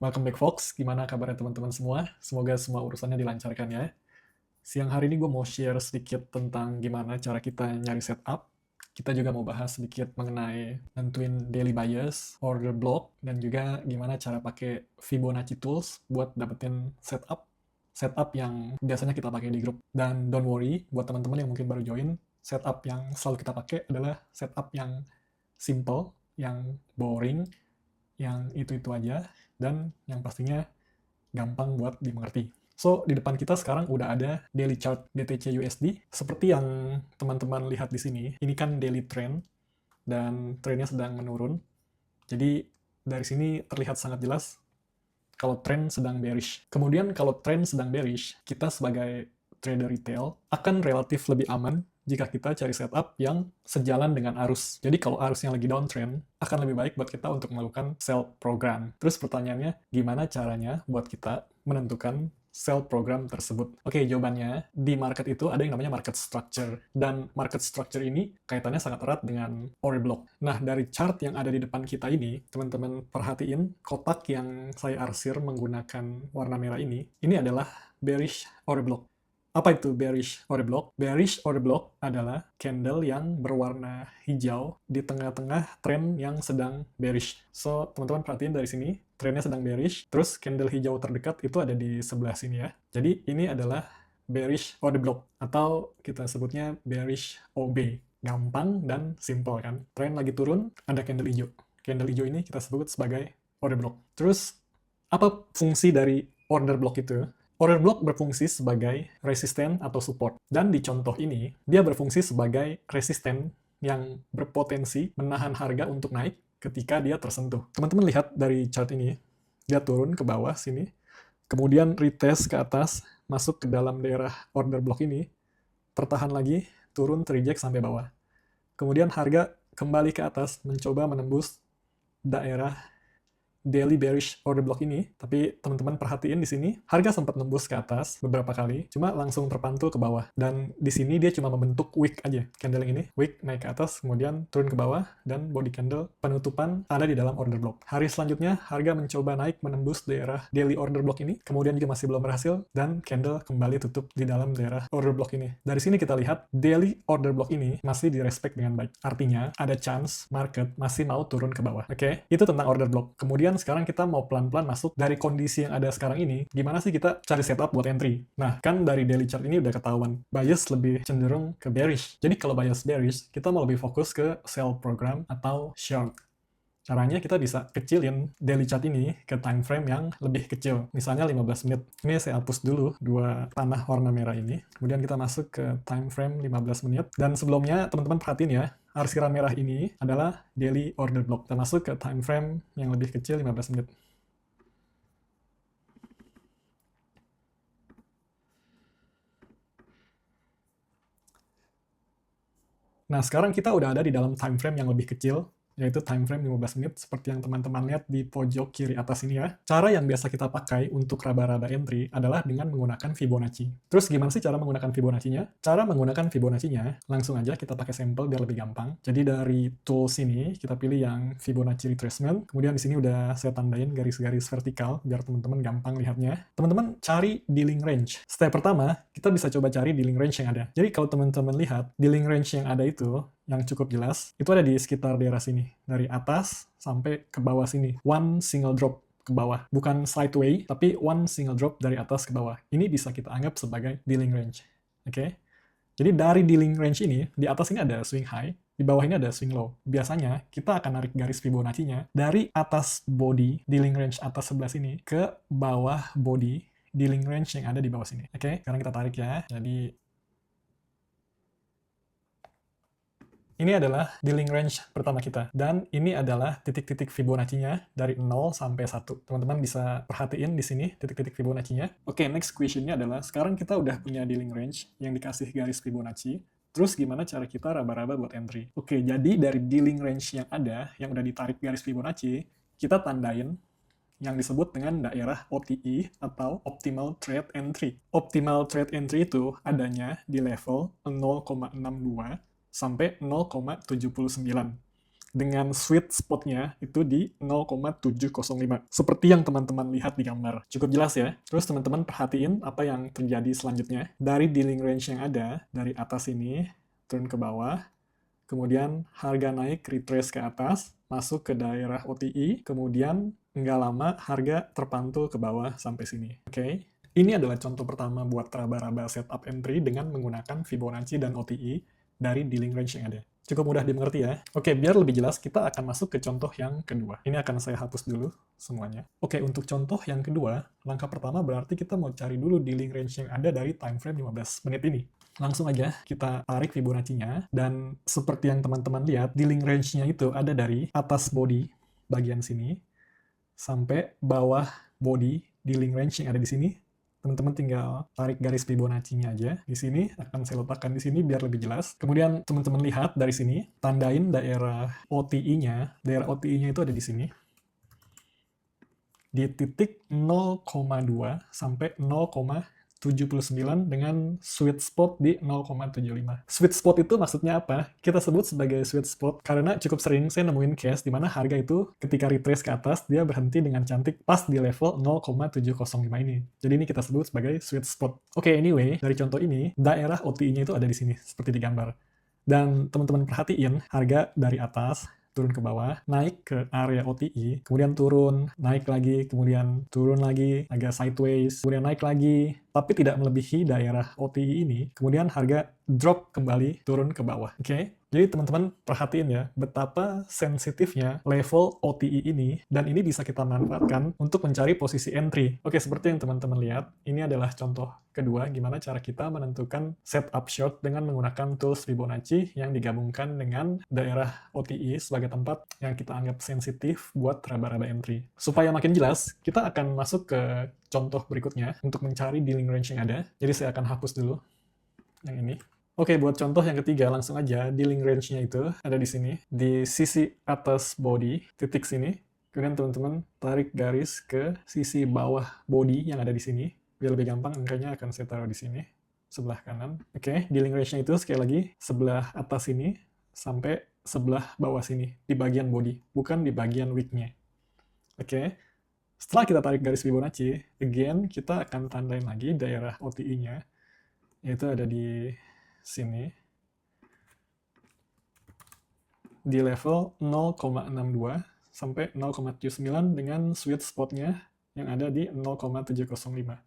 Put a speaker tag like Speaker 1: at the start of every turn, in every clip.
Speaker 1: Welcome back Fox, gimana kabarnya teman-teman semua? Semoga semua urusannya dilancarkan ya. Siang hari ini gue mau share sedikit tentang gimana cara kita nyari setup. Kita juga mau bahas sedikit mengenai nentuin daily bias, order block, dan juga gimana cara pakai Fibonacci Tools buat dapetin setup yang biasanya kita pakai di grup. Dan don't worry, buat teman-teman yang mungkin baru join, setup yang selalu kita pakai adalah setup yang simple, yang boring, yang itu-itu aja, dan yang pastinya gampang buat dimengerti. So, di depan kita sekarang udah ada daily chart BTC USD. Seperti yang teman-teman lihat di sini, ini kan daily trend, dan trennya sedang menurun. Jadi, dari sini terlihat sangat jelas kalau tren sedang bearish. Kemudian, kalau tren sedang bearish, kita sebagai trader retail akan relatif lebih aman jika kita cari setup yang sejalan dengan arus. Jadi kalau arusnya lagi downtrend, akan lebih baik buat kita untuk melakukan sell program. Terus pertanyaannya, gimana caranya buat kita menentukan sell program tersebut? Oke, jawabannya, di market itu ada yang namanya market structure. Dan market structure ini kaitannya sangat erat dengan order block. Nah, dari chart yang ada di depan kita ini, teman-teman perhatiin kotak yang saya arsir menggunakan warna merah ini adalah bearish order block. Apa itu bearish order block? Bearish order block adalah candle yang berwarna hijau di tengah-tengah tren yang sedang bearish. So, teman-teman perhatiin dari sini, trennya sedang bearish, terus candle hijau terdekat itu ada di sebelah sini ya. Jadi, ini adalah bearish order block, atau kita sebutnya bearish OB. Gampang dan simple kan. Tren lagi turun, ada candle hijau. Candle hijau ini kita sebut sebagai order block. Terus, apa fungsi dari order block itu? Order block berfungsi sebagai resisten atau support. Dan di contoh ini, dia berfungsi sebagai resisten yang berpotensi menahan harga untuk naik ketika dia tersentuh. Teman-teman lihat dari chart ini, dia turun ke bawah sini, kemudian retest ke atas, masuk ke dalam daerah order block ini, tertahan lagi, turun, terreject sampai bawah. Kemudian harga kembali ke atas, mencoba menembus daerah daily bearish order block ini, tapi teman-teman perhatiin di sini, harga sempat nembus ke atas beberapa kali, cuma langsung terpantul ke bawah. Dan di sini dia cuma membentuk wick aja, candle yang ini, wick naik ke atas, kemudian turun ke bawah, dan body candle penutupan ada di dalam order block. Hari selanjutnya, harga mencoba naik menembus daerah daily order block ini, kemudian juga masih belum berhasil, dan candle kembali tutup di dalam daerah order block ini. Dari sini kita lihat, daily order block ini masih direspek dengan baik. Artinya, ada chance market masih mau turun ke bawah. Oke? Itu tentang order block. Kemudian sekarang kita mau pelan-pelan masuk dari kondisi yang ada sekarang ini, gimana sih kita cari setup buat entry? Nah, kan dari daily chart ini udah ketahuan, bias lebih cenderung ke bearish. Jadi kalau bias bearish, kita mau lebih fokus ke sell program atau short. Caranya kita bisa kecilin daily chart ini ke time frame yang lebih kecil. Misalnya 15 menit. Ini saya hapus dulu dua panah warna merah ini. Kemudian kita masuk ke time frame 15 menit. Dan sebelumnya teman-teman perhatiin ya, arsiran merah ini adalah daily order block. Kita masuk ke time frame yang lebih kecil 15 menit. Nah, sekarang kita udah ada di dalam time frame yang lebih kecil, yaitu time frame 15 menit, seperti yang teman-teman lihat di pojok kiri atas ini ya. Cara yang biasa kita pakai untuk raba-raba entry adalah dengan menggunakan Fibonacci. Terus gimana sih cara menggunakan Fibonacci-nya? Cara menggunakan Fibonacci-nya, langsung aja kita pakai sampel biar lebih gampang. Jadi dari tools ini, kita pilih yang Fibonacci Retracement, kemudian di sini udah saya tandain garis-garis vertikal, biar teman-teman gampang lihatnya. Teman-teman cari dealing range. Step pertama, kita bisa coba cari dealing range yang ada. Jadi kalau teman-teman lihat, dealing range yang ada itu, yang cukup jelas, itu ada di sekitar daerah sini. Dari atas sampai ke bawah sini. One single drop ke bawah. Bukan sideway, tapi one single drop dari atas ke bawah. Ini bisa kita anggap sebagai dealing range. Oke? Jadi dari dealing range ini, di atas ini ada swing high, di bawah ini ada swing low. Biasanya, kita akan narik garis Fibonacci-nya dari atas body, dealing range atas sebelah sini, ke bawah body, dealing range yang ada di bawah sini. Oke? Sekarang kita tarik ya. Jadi, ini adalah dealing range pertama kita. Dan ini adalah titik-titik Fibonacci-nya dari 0 sampai 1. Teman-teman bisa perhatiin di sini titik-titik Fibonacci-nya. Oke, next question-nya adalah, sekarang kita udah punya dealing range yang dikasih garis Fibonacci. Terus gimana cara kita raba-raba buat entry? Oke, jadi dari dealing range yang ada, yang udah ditarik garis Fibonacci, kita tandain yang disebut dengan daerah OTE atau Optimal Trade Entry. Optimal Trade Entry itu adanya di level 0,62 sampai 0,79. dengan sweet spotnya itu di 0,705. Seperti yang teman-teman lihat di gambar. Cukup jelas ya? Terus teman-teman perhatiin apa yang terjadi selanjutnya. Dari dealing range yang ada, dari atas ini, turun ke bawah, kemudian harga naik retrace ke atas, masuk ke daerah OTI, kemudian nggak lama harga terpantul ke bawah sampai sini. Oke? Ini adalah contoh pertama buat raba-raba setup entry dengan menggunakan Fibonacci dan OTI dari dealing range yang ada. Cukup mudah dimengerti ya. Oke, biar lebih jelas, kita akan masuk ke contoh yang kedua. Ini akan saya hapus dulu semuanya. Oke, untuk contoh yang kedua, langkah pertama berarti kita mau cari dulu dealing range yang ada dari time frame 15 menit ini. Langsung aja kita tarik Fibonacci-nya, dan seperti yang teman-teman lihat, dealing range-nya itu ada dari atas body bagian sini sampai bawah body dealing range yang ada di sini. Teman-teman tinggal tarik garis Fibonacci-nya aja. Di sini akan saya letakkan di sini biar lebih jelas. Kemudian teman-teman lihat dari sini, tandain daerah OTI-nya. Daerah OTI-nya itu ada di sini. Di titik 0,2 sampai 0,79 dengan sweet spot di 0,75. Sweet spot itu maksudnya apa? Kita sebut sebagai sweet spot karena cukup sering saya nemuin case di mana harga itu ketika retrace ke atas, dia berhenti dengan cantik pas di level 0,705 ini. Jadi ini kita sebut sebagai sweet spot. Oke, anyway, dari contoh ini, daerah OTI-nya itu ada di sini, seperti di gambar. Dan teman-teman perhatiin, harga dari atas, turun ke bawah, naik ke area OTI, kemudian turun, naik lagi, kemudian turun lagi, agak sideways, kemudian naik lagi, tapi tidak melebihi daerah OTI ini, kemudian harga drop kembali, turun ke bawah. Oke? Jadi teman-teman perhatiin ya, betapa sensitifnya level OTI ini, dan ini bisa kita manfaatkan untuk mencari posisi entry. Oke, seperti yang teman-teman lihat, ini adalah contoh kedua gimana cara kita menentukan setup short dengan menggunakan tools Fibonacci yang digabungkan dengan daerah OTI sebagai tempat yang kita anggap sensitif buat raba-raba entry. Supaya makin jelas, kita akan masuk ke contoh berikutnya untuk mencari dealing range yang ada. Jadi saya akan hapus dulu yang ini. Oke, buat contoh yang ketiga, langsung aja dealing range-nya itu ada di sini, di sisi atas body, titik sini. Kemudian teman-teman tarik garis ke sisi bawah body yang ada di sini. Biar lebih gampang, angkanya akan saya taruh di sini, sebelah kanan. Oke, dealing range-nya itu sekali lagi sebelah atas sini sampai sebelah bawah sini, di bagian body, bukan di bagian wick-nya. Oke, setelah kita tarik garis Fibonacci, again, kita akan tandain lagi daerah OTI-nya, yaitu ada di sini, di level 0,62 sampai 0,79 dengan sweet spot-nya yang ada di 0,705.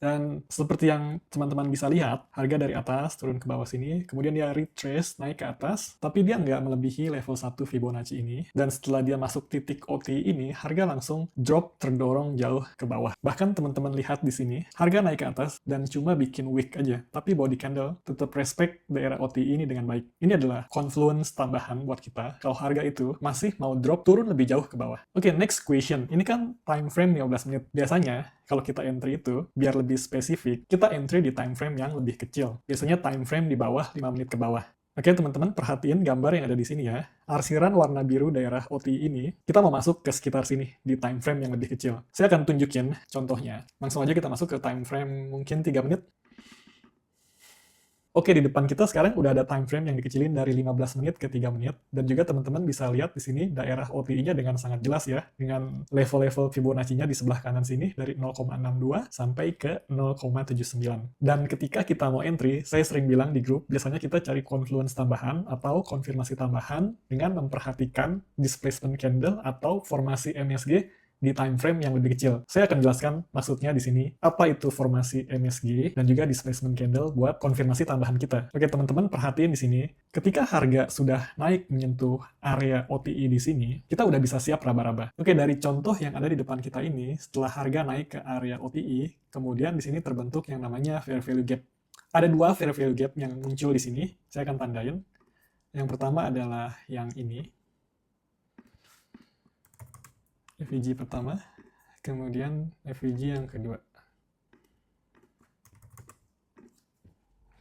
Speaker 1: Dan seperti yang teman-teman bisa lihat, harga dari atas turun ke bawah sini, kemudian dia retrace naik ke atas, tapi dia nggak melebihi level 1 Fibonacci ini. Dan setelah dia masuk titik OTI ini, harga langsung drop terdorong jauh ke bawah. Bahkan teman-teman lihat di sini, harga naik ke atas dan cuma bikin wick aja, tapi body candle tetap respect daerah OTI ini dengan baik. Ini adalah confluence tambahan buat kita, kalau harga itu masih mau drop turun lebih jauh ke bawah. Oke, next question. Ini kan time frame 15 menit. Biasanya, kalau kita entry itu, biar lebih spesifik, kita entry di time frame yang lebih kecil. Biasanya time frame di bawah 5 menit ke bawah. Oke, teman-teman, perhatiin gambar yang ada di sini ya. Arsiran warna biru daerah OTI ini, kita mau masuk ke sekitar sini, di time frame yang lebih kecil. Saya akan tunjukin contohnya. Langsung aja kita masuk ke time frame mungkin 3 menit. Oke, di depan kita sekarang udah ada time frame yang dikecilin dari 15 menit ke 3 menit. Dan juga teman-teman bisa lihat di sini daerah OTI-nya dengan sangat jelas ya. Dengan level-level Fibonacci-nya di sebelah kanan sini dari 0,62 sampai ke 0,79. Dan ketika kita mau entry, saya sering bilang di grup, biasanya kita cari confluence tambahan atau konfirmasi tambahan dengan memperhatikan displacement candle atau formasi MSG di time frame yang lebih kecil. Saya akan jelaskan maksudnya di sini, apa itu formasi MSG dan juga displacement candle buat konfirmasi tambahan kita. Oke, teman-teman perhatiin di sini, ketika harga sudah naik menyentuh area OTI di sini, kita udah bisa siap raba-raba. Oke, dari contoh yang ada di depan kita ini, setelah harga naik ke area OTI, kemudian di sini terbentuk yang namanya fair value gap. Ada dua fair value gap yang muncul di sini, saya akan tandain. Yang pertama adalah yang ini, FVG pertama, kemudian FVG yang kedua.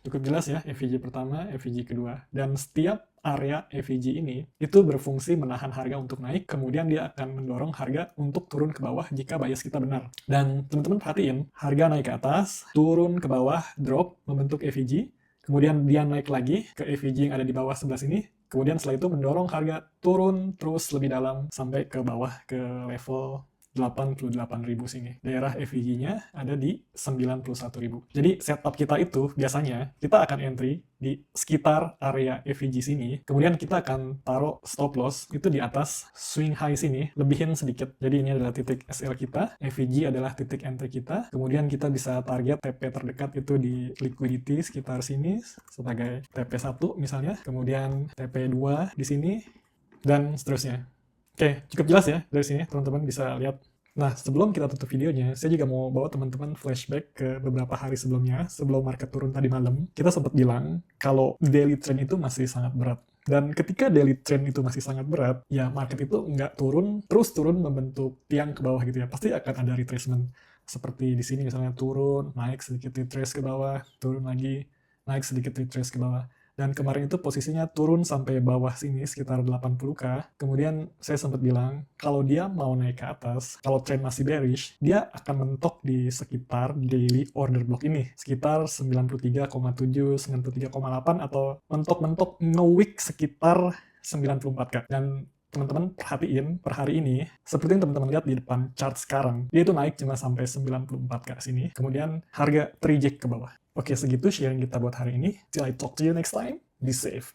Speaker 1: Cukup jelas ya, FVG pertama, FVG kedua. Dan setiap area FVG ini, itu berfungsi menahan harga untuk naik, kemudian dia akan mendorong harga untuk turun ke bawah jika bias kita benar. Dan teman-teman perhatiin, harga naik ke atas, turun ke bawah, drop, membentuk FVG, kemudian dia naik lagi ke FVG yang ada di bawah sebelah sini, Kemudian setelah itu mendorong harga turun terus lebih dalam sampai ke bawah ke level 88.000 sini. Daerah FVG-nya ada di 91.000. Jadi setup kita itu biasanya kita akan entry di sekitar area FVG sini. Kemudian kita akan taruh stop loss itu di atas swing high sini, lebihin sedikit. Jadi ini adalah titik SL kita, FVG adalah titik entry kita. Kemudian kita bisa target TP terdekat itu di liquidity sekitar sini sebagai TP1 misalnya. Kemudian TP2 di sini dan seterusnya. Oke, cukup jelas ya dari sini teman-teman bisa lihat. Nah, sebelum kita tutup videonya, saya juga mau bawa teman-teman flashback ke beberapa hari sebelumnya, sebelum market turun tadi malam. Kita sempat bilang kalau daily trend itu masih sangat berat. Dan ketika daily trend itu masih sangat berat, ya market itu nggak turun, terus turun membentuk tiang ke bawah gitu ya. Pasti akan ada retracement. Seperti di sini misalnya turun, naik sedikit retrace ke bawah, turun lagi, naik sedikit retrace ke bawah. Dan kemarin itu posisinya turun sampai bawah sini sekitar 80k. Kemudian saya sempat bilang, kalau dia mau naik ke atas, kalau trend masih bearish, dia akan mentok di sekitar daily order block ini. Sekitar 93,7, 93,8 atau mentok-mentok nge-wick sekitar 94k. Dan teman-teman perhatiin per hari ini, seperti yang teman-teman lihat di depan chart sekarang, dia itu naik cuma sampai 94k sini. Kemudian harga tereject ke bawah. Oke, segitu sharing kita buat hari ini. Till I talk to you next time. Be safe.